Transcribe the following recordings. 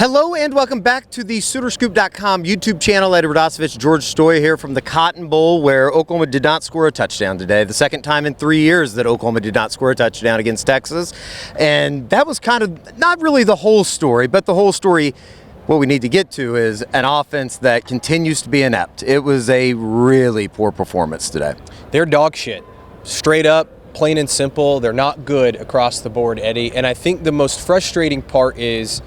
Hello and welcome back to the SoonerScoop.com YouTube channel. Eddie Radosevich, George Stoia here from the Cotton Bowl, where Oklahoma did not score a touchdown today. The second time in 3 years that Oklahoma did not score a touchdown against Texas. And that was kind of not really the whole story, but the whole story, what we need to get to is an offense that continues to be inept. It was a really poor performance today. They're dog shit. Straight up, plain and simple. They're not good across the board, Eddie. And I think the most frustrating part is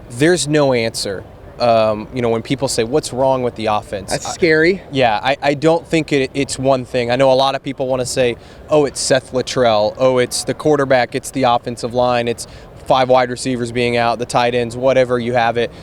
there's no answer. When people say, what's wrong with the offense? That's scary. I don't think it's one thing. I know a lot of people want to say, oh, it's Seth Luttrell. Oh, it's the quarterback. It's the offensive line. It's 5 wide receivers being out, the tight ends, whatever you have it.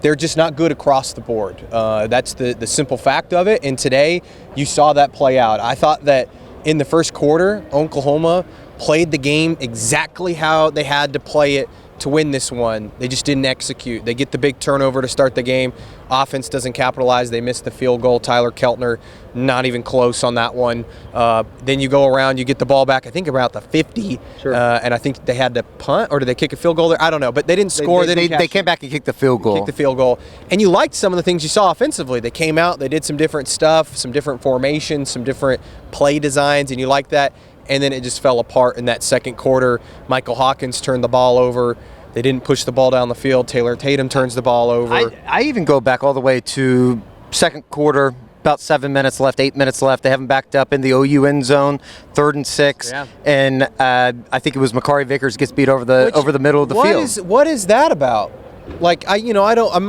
They're just not good across the board. That's the simple fact of it. And today, you saw that play out. I thought that in the first quarter, Oklahoma played the game exactly how they had to play it to win this one. They just didn't execute. They get the big turnover to start the game. Offense doesn't capitalize. They miss the field goal. Tyler Keltner, not even close on that one. Then you go around, you get the ball back, I think about the 50. Sure. And I think they had to punt, or did they kick a field goal there? I don't know. But they didn't score. They came back and kicked the field goal. Kicked the field goal. And you liked some of the things you saw offensively. They came out, they did some different stuff, some different formations, some different play designs, and you liked that. And then it just fell apart in that second quarter. Michael Hawkins turned the ball over. They didn't push the ball down the field. Taylor Tatum turns the ball over. I even go back all the way to second quarter, about 7 minutes left, 8 minutes left. They haven't backed up in the OU end zone, 3rd and 6. Yeah. And I think it was Makari Vickers gets beat over the middle of the field. What is that about? Like, I'm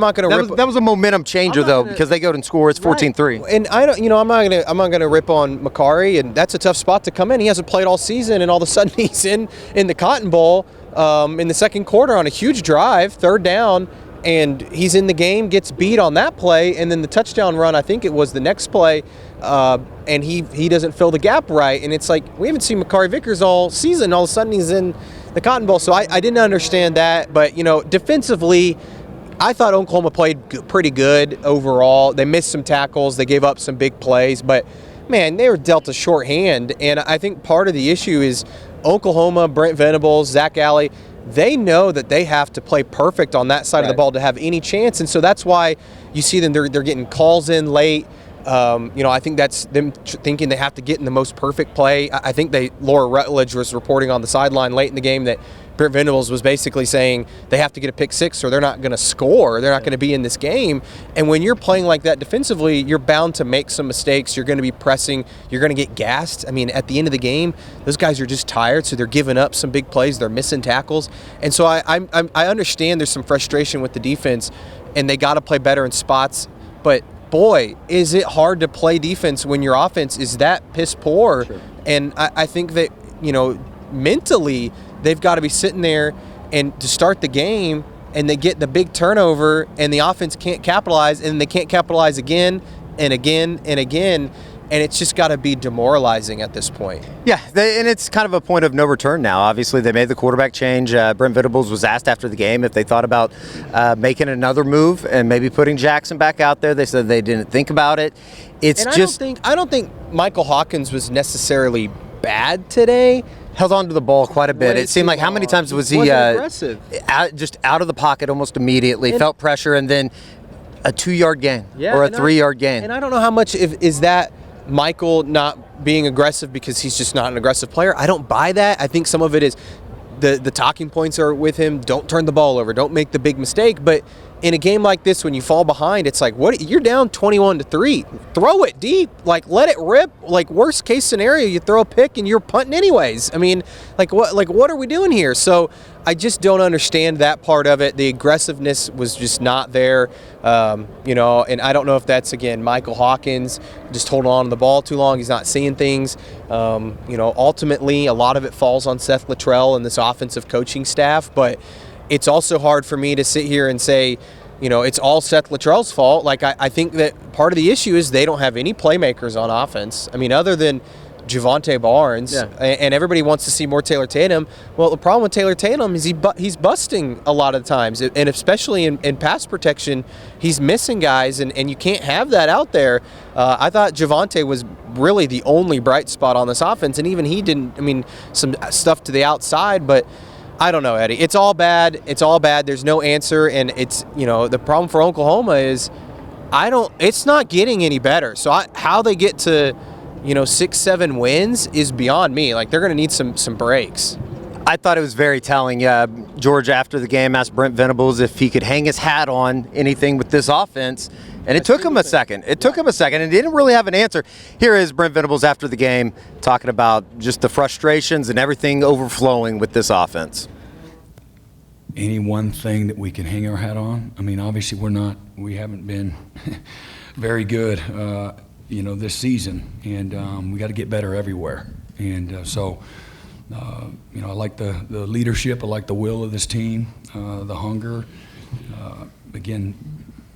not going to rip. That was a momentum changer, though, because they go and score. It's 14-3. And I'm not going to rip on Makari, and that's a tough spot to come in. He hasn't played all season, and all of a sudden he's in the Cotton Bowl in the second quarter on a huge drive, 3rd down, and he's in the game, gets beat on that play, and then the touchdown run, I think it was the next play, and he doesn't fill the gap right. And it's like, we haven't seen Makari Vickers all season. All of a sudden he's in the Cotton Bowl. So I didn't understand that. But, defensively, I thought Oklahoma played pretty good overall. They missed some tackles. They gave up some big plays. But, man, they were dealt a short hand. And I think part of the issue is Oklahoma, Brent Venables, Zach Alley, they know that they have to play perfect on that side of the ball to have any chance. And so that's why you see them, they're getting calls in late. I think that's them thinking they have to get in the most perfect play. I think Laura Rutledge was reporting on the sideline late in the game that Brent Venables was basically saying they have to get a pick 6 or they're not going to score. They're not going to be in this game. And when you're playing like that defensively, you're bound to make some mistakes. You're going to be pressing. You're going to get gassed. I mean, at the end of the game, those guys are just tired, so they're giving up some big plays. They're missing tackles. And so I understand there's some frustration with the defense, and they got to play better in spots. But boy, is it hard to play defense when your offense is that piss poor. Sure. And I think that, mentally they've got to be sitting there and to start the game, and they get the big turnover and the offense can't capitalize, and they can't capitalize again and again and again. And it's just got to be demoralizing at this point. Yeah, and it's kind of a point of no return now. Obviously, they made the quarterback change. Brent Venables was asked after the game if they thought about making another move and maybe putting Jackson back out there. They said they didn't think about it. I don't think Michael Hawkins was necessarily bad today. Held on to the ball quite a bit. It seemed like how many times was he aggressive? Just out of the pocket almost immediately, felt pressure, and then a 2-yard gain or a 3-yard gain. And I don't know how much is that Michael not being aggressive because he's just not an aggressive player. I don't buy that. I think some of it is the talking points are with him. Don't turn the ball over. Don't make the big mistake. But in a game like this, when you fall behind, it's like, what? You're down 21-3. Throw it deep. Like, let it rip. Like, worst case scenario, you throw a pick and you're punting anyways. I mean, what are we doing here? So I just don't understand that part of it. The aggressiveness was just not there, and I don't know if that's, again, Michael Hawkins just holding on to the ball too long. He's not seeing things. Ultimately, a lot of it falls on Seth Luttrell and this offensive coaching staff, but it's also hard for me to sit here and say, it's all Seth Luttrell's fault. Like, I think that part of the issue is they don't have any playmakers on offense. I mean, other than Javonte Barnes, and everybody wants to see more Taylor Tatum. Well, the problem with Taylor Tatum is he's busting a lot of times, and especially in pass protection, he's missing guys, and you can't have that out there. I thought Javonte was really the only bright spot on this offense, and even he didn't. I mean, some stuff to the outside, but I don't know, Eddie. It's all bad. It's all bad. There's no answer, and it's the problem for Oklahoma is it's not getting any better. So how they get to 6-7 wins is beyond me. Like, they're going to need some breaks. I thought it was very telling. George, after the game, asked Brent Venables if he could hang his hat on anything with this offense, and it took him a second. It took him a second, and he didn't really have an answer. Here is Brent Venables after the game talking about just the frustrations and everything overflowing with this offense. Any one thing that we can hang our hat on? I mean, obviously we haven't been very good, this season, and we got to get better everywhere. And I like the leadership. I like the will of this team, the hunger. Again,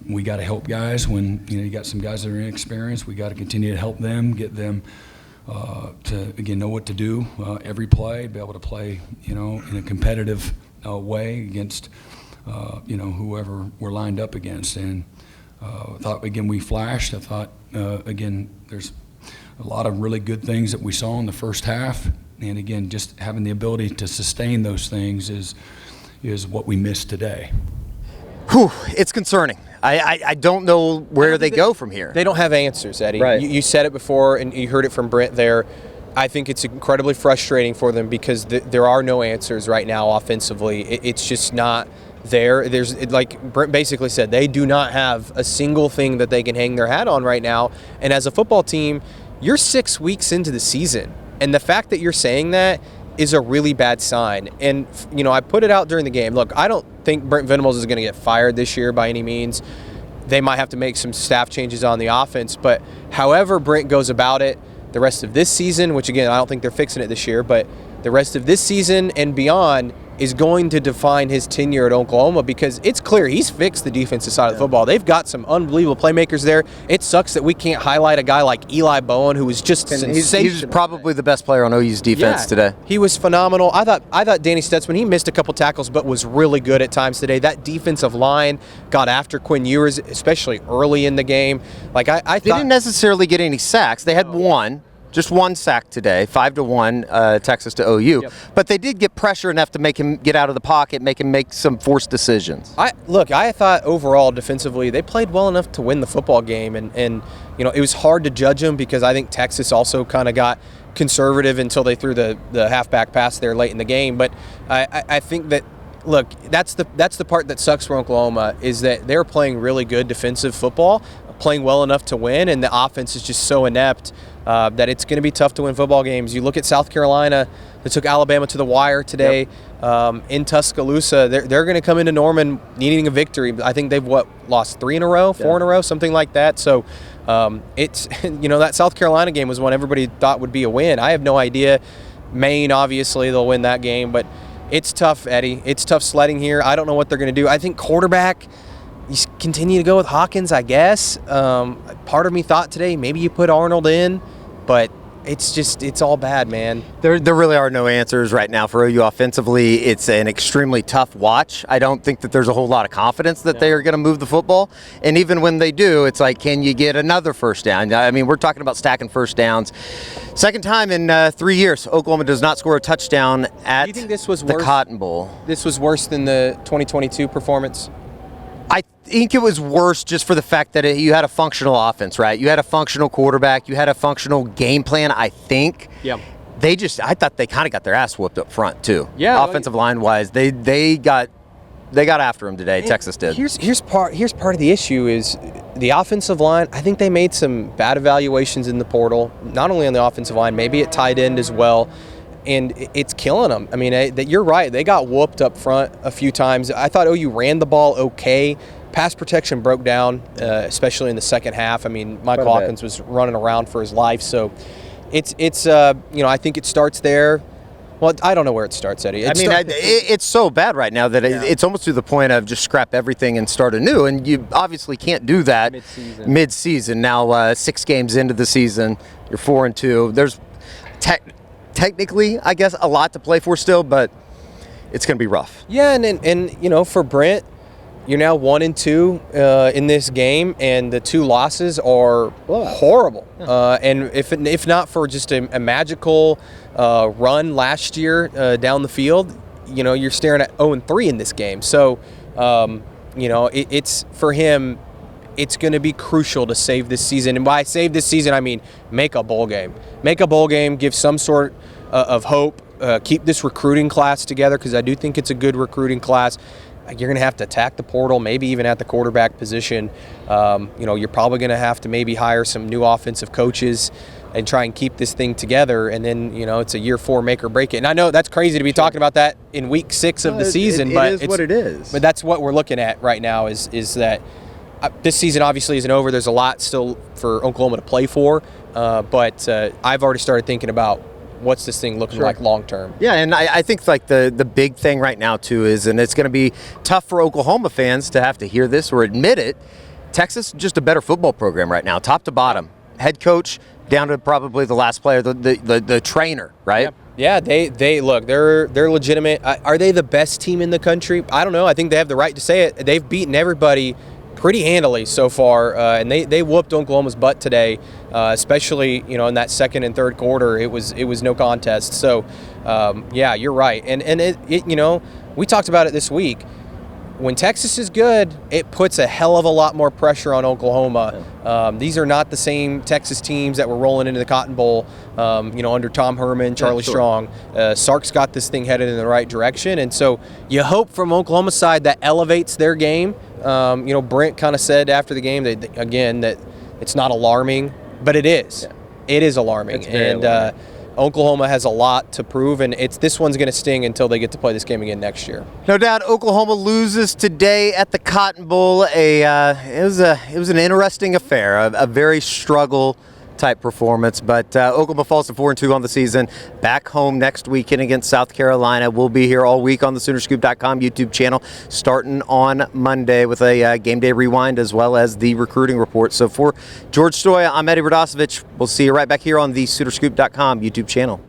we got to help guys when you got some guys that are inexperienced. We got to continue to help them, get them to again know what to do every play, be able to play in a competitive way against whoever we're lined up against. And I thought again we flashed. I thought again there's a lot of really good things that we saw in the first half. And again, just having the ability to sustain those things is what we missed today. Whew, it's concerning. I don't know where they go from here. They don't have answers, Eddie. Right. You said it before, and you heard it from Brent there. I think it's incredibly frustrating for them because there are no answers right now offensively. It's just not there. Like Brent basically said, they do not have a single thing that they can hang their hat on right now. And as a football team, you're 6 weeks into the season. And the fact that you're saying that is a really bad sign. And, I put it out during the game. Look, I don't think Brent Venables is going to get fired this year by any means. They might have to make some staff changes on the offense. But however Brent goes about it, the rest of this season, which, again, I don't think they're fixing it this year, but the rest of this season and beyond is going to define his tenure at Oklahoma because it's clear he's fixed the defensive side of the football. They've got some unbelievable playmakers there. It sucks that we can't highlight a guy like Eli Bowen, who was just sensational. He's probably the best player on OU's defense today. He was phenomenal. I thought Danny Stutzman, he missed a couple tackles, but was really good at times today. That defensive line got after Quinn Ewers, especially early in the game. Like I thought, they didn't necessarily get any sacks. They had just one sack today, 5-1, Texas to OU. Yep. But they did get pressure enough to make him get out of the pocket, make him make some forced decisions. I thought overall defensively they played well enough to win the football game, and it was hard to judge them because I think Texas also kind of got conservative until they threw the halfback pass there late in the game. But I think that. Look, that's the part that sucks for Oklahoma is that they're playing really good defensive football, playing well enough to win, and the offense is just so inept that it's going to be tough to win football games. You look at South Carolina, they took Alabama to the wire today. In Tuscaloosa. They're going to come into Norman needing a victory. I think they've lost 3 in a row, 4 in a row, something like that. So it's that South Carolina game was one everybody thought would be a win. I have no idea. Maine, obviously, they'll win that game, but it's tough, Eddie. It's tough sledding here. I don't know what they're going to do. I think quarterback, you continue to go with Hawkins, I guess. Part of me thought today maybe you put Arnold in, but it's all bad, man. There really are no answers right now for OU offensively. It's an extremely tough watch. I don't think that there's a whole lot of confidence that they are going to move the football. And even when they do, it's like, can you get another first down? I mean, we're talking about stacking first downs. Second time in 3 years, Oklahoma does not score a touchdown at Do you think this was the worse? Cotton Bowl. This was worse than the 2022 performance? I think it was worse just for the fact that you had a functional offense, right? You had a functional quarterback. You had a functional game plan, I think. Yeah. I thought they kind of got their ass whooped up front, too. Yeah. Offensive line-wise, they got after him today. Texas did. Here's part of the issue is the offensive line. I think they made some bad evaluations in the portal, not only on the offensive line, maybe at tight end as well. And it's killing them. I mean, you're right. They got whooped up front a few times. I thought OU ran the ball okay. Pass protection broke down, especially in the second half. I mean, Michael Hawkins was running around for his life. So it's I think it starts there. Well, I don't know where it starts, Eddie. It's so bad right now that it's almost to the point of just scrap everything and start anew. And you obviously can't do that mid-season. Now, 6 games into the season, you're 4-2. There's technically, I guess, a lot to play for still, but it's going to be rough. Yeah, and for Brent, you're now 1-2 in this game, and the 2 losses are horrible. And if not for just a magical run last year down the field, you're staring at 0-3 in this game. So, it's for him. It's going to be crucial to save this season. And by save this season, I mean make a bowl game. Make a bowl game, give some sort of hope, keep this recruiting class together, because I do think it's a good recruiting class. You're going to have to attack the portal, maybe even at the quarterback position. You're probably going to have to maybe hire some new offensive coaches and try and keep this thing together. And then, it's a year 4 make or break it. And I know that's crazy to be talking about that in week 6 of the season, but it is what it is. But that's what we're looking at right now is that this season obviously isn't over. There's a lot still for Oklahoma to play for, but I've already started thinking about what's this thing looking like long term. Yeah, and I think like the big thing right now too is, and it's going to be tough for Oklahoma fans to have to hear this or admit it, Texas is just a better football program right now, top to bottom. Head coach down to probably the last player, the trainer, right? Yeah, they look, they're legitimate. Are they the best team in the country? I don't know. I think they have the right to say it. They've beaten everybody pretty handily so far, and they whooped Oklahoma's butt today, especially in that second and third quarter. It was no contest. So yeah, you're right, and it we talked about it this week. When Texas is good, it puts a hell of a lot more pressure on Oklahoma. These are not the same Texas teams that were rolling into the Cotton Bowl, under Tom Herman, Charlie Strong. Sark's got this thing headed in the right direction, and so you hope from Oklahoma's side that elevates their game. Brent kind of said after the game that it's not alarming, but it is. Yeah. It is alarming, and alarming. Oklahoma has a lot to prove, and this one's going to sting until they get to play this game again next year. No doubt, Oklahoma loses today at the Cotton Bowl. It was an interesting affair, a very struggle type performance, but Oklahoma falls to 4-2 on the season. Back home next weekend against South Carolina. We'll be here all week on the SoonerScoop.com YouTube channel, starting on Monday with a game day rewind as well as the recruiting report. So for George Stoia, I'm Eddie Radosevich. We'll see you right back here on the SoonerScoop.com YouTube channel.